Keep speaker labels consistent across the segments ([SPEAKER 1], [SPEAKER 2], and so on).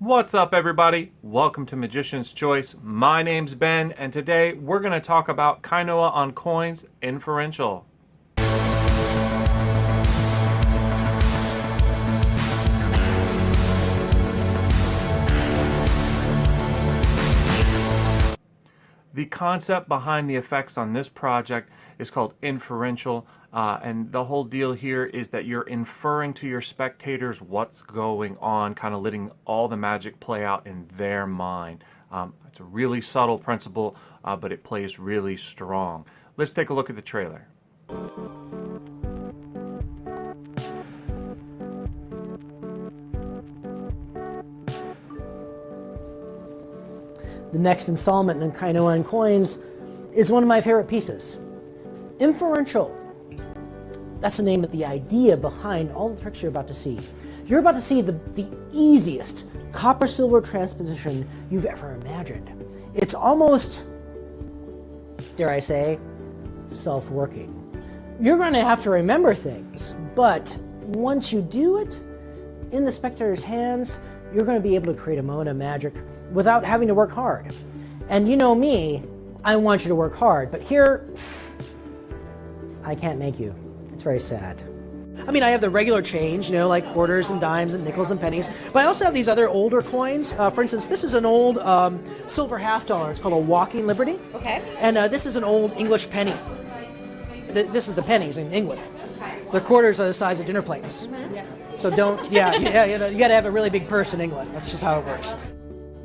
[SPEAKER 1] What's up, everybody? Welcome to Magician's Choice. My name's Ben, and today we're going to talk about Kainoa on coins Inferential. The concept behind the effects on this project is called inferential, and the whole deal here is that you're inferring to your spectators what's going on, kind of letting all the magic play out in their mind. It's a really subtle principle, but it plays really strong. Let's take a look at the trailer.
[SPEAKER 2] The next installment in Kainoa and Coins is one of my favorite pieces. Inferential. That's the name of the idea behind all the tricks you're about to see. You're about to see the easiest copper-silver transposition you've ever imagined. It's almost, dare I say, self-working. You're going to have to remember things, but once you do it in the spectator's hands, you're going to be able to create a moment of magic without having to work hard. And you know me, I want you to work hard, but here, I can't make you. It's very sad. I mean, I have the regular change, like quarters and dimes and nickels and pennies, but I also have these other older coins. For instance, this is an old silver $50. It's called a Walking Liberty.
[SPEAKER 3] Okay.
[SPEAKER 2] And this is an old English penny. This is the pennies in England. The quarters are the size of dinner plates. Mm-hmm. So don't, you got to have a really big purse in England. That's just how it works.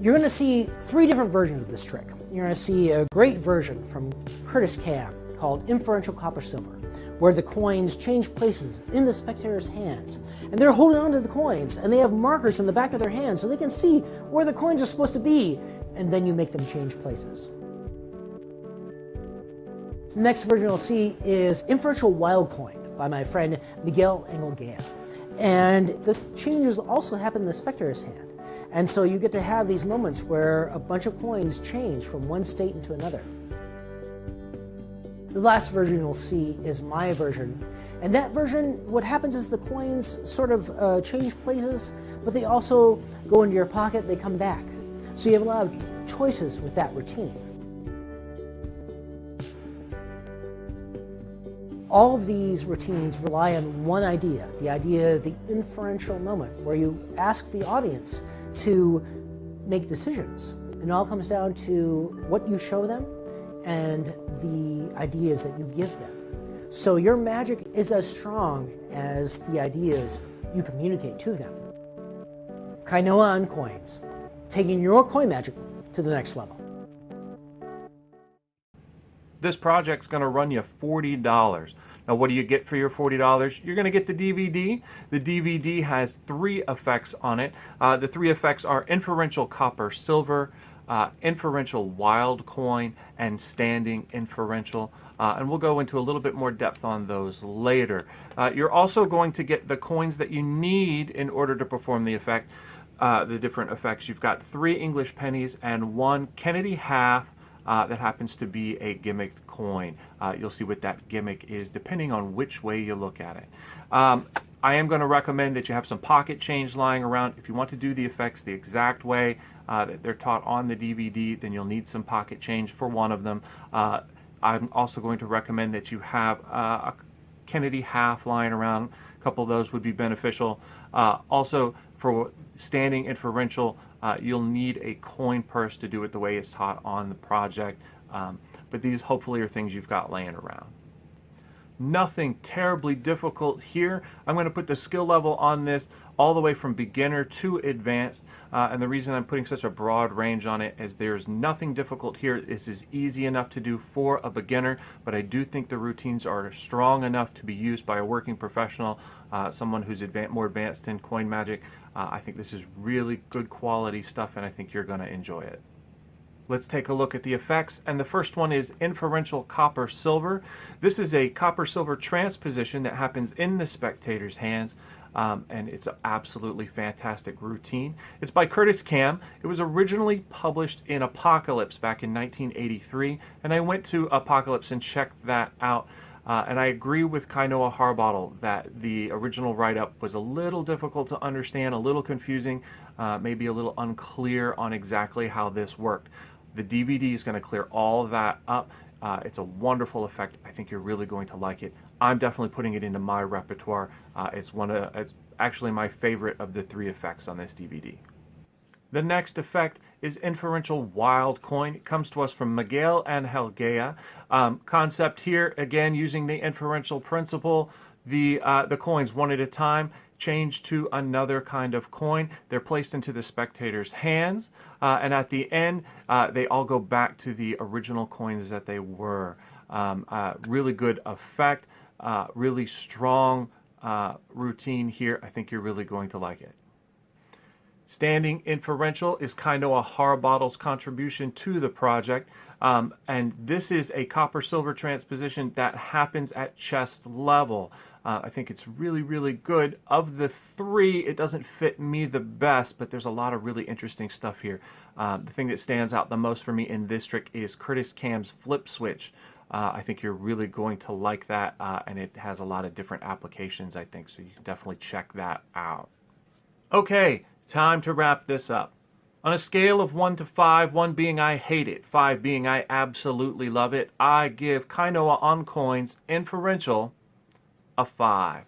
[SPEAKER 2] You're going to see three different versions of this trick. You're going to see a great version from Curtis Cam called Inferential Copper Silver, where the coins change places in the spectator's hands. And they're holding on to the coins, and they have markers in the back of their hands so they can see where the coins are supposed to be, and then you make them change places. The next version you'll see is Inferential Wild Coin by my friend Miguel Engel. And the changes also happen in the spectator's hand. And so you get to have these moments where a bunch of coins change from one state into another. The last version you'll see is my version. And that version, what happens is the coins sort of change places, but they also go into your pocket, they come back. So you have a lot of choices with that routine. All of these routines rely on one idea, the idea of the inferential moment, where you ask the audience to make decisions. And it all comes down to what you show them and the ideas that you give them. So your magic is as strong as the ideas you communicate to them. Kainoa on Coins, taking your coin magic to the next level.
[SPEAKER 1] This project's going to run you $40. Now, what do you get for your $40? You're going to get the DVD. The DVD has three effects on it. The three effects are Inferential Copper Silver, Inferential Wild Coin, and Standing Inferential. And we'll go into a little bit more depth on those later. You're also going to get the coins that you need in order to perform the effect, the different effects. You've got 3 English pennies and 1 Kennedy half that happens to be a gimmicked coin. You'll see what that gimmick is depending on which way you look at it. I am going to recommend that you have some pocket change lying around. If you want to do the effects the exact way that they're taught on the DVD, then you'll need some pocket change for one of them. I'm also going to recommend that you have a Kennedy half lying around. A couple of those would be beneficial. Also, for standing inferential, you'll need a coin purse to do it the way it's taught on the project. But these hopefully are things you've got laying around. Nothing terribly difficult here. I'm going to put the skill level on this all the way from beginner to advanced. And the reason I'm putting such a broad range on it is there's nothing difficult here. This is easy enough to do for a beginner, but I do think the routines are strong enough to be used by a working professional, someone who's more advanced in coin magic. I think this is really good quality stuff, and I think you're going to enjoy it. Let's take a look at the effects, and the first one is Inferential Copper Silver. This is a copper-silver transposition that happens in the spectator's hands, and it's an absolutely fantastic routine. It's by Curtis Cam. It was originally published in Apocalypse back in 1983, and I went to Apocalypse and checked that out. And I agree with Kainoa Harbottle that the original write-up was a little difficult to understand, a little confusing, maybe a little unclear on exactly how this worked. The DVD is going to clear all of that up. It's a wonderful effect. I think you're really going to like it. I'm definitely putting it into my repertoire. It's actually my favorite of the 3 effects on this DVD. The next effect is Inferential Wild Coin. It comes to us from Miguel and Helgea. Concept here, again, using the inferential principle, the coins one at a time change to another kind of coin. They're placed into the spectator's hands, and at the end, they all go back to the original coins that they were. Really good effect, really strong routine here. I think you're really going to like it. Standing inferential is Kainoa Harbottle's contribution to the project, and this is a copper-silver transposition that happens at chest level. I think it's really, really good. Of the 3, it doesn't fit me the best, but there's a lot of really interesting stuff here. The thing that stands out the most for me in this trick is Curtis Cam's flip switch. I think you're really going to like that, and it has a lot of different applications, I think, so you can definitely check that out. Okay, time to wrap this up. On a scale of 1 to 5, 1 being I hate it, 5 being I absolutely love it, I give Kainoa on Coins Inferential a 5.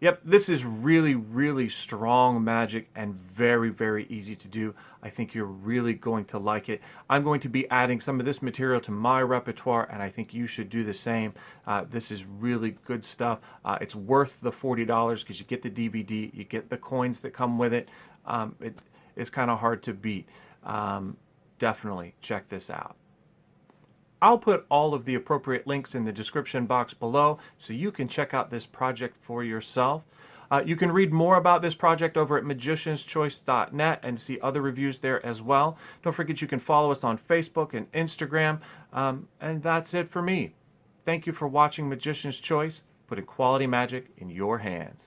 [SPEAKER 1] Yep, this is really, really strong magic and very, very easy to do. I think you're really going to like it. I'm going to be adding some of this material to my repertoire, and I think you should do the same. This is really good stuff. It's worth the $40 because you get the DVD, you get the coins that come with it. It's kind of hard to beat. Definitely check this out. I'll put all of the appropriate links in the description box below so you can check out this project for yourself. You can read more about this project over at magicianschoice.net and see other reviews there as well. Don't forget you can follow us on Facebook and Instagram. And that's it for me. Thank you for watching Magician's Choice, putting quality magic in your hands.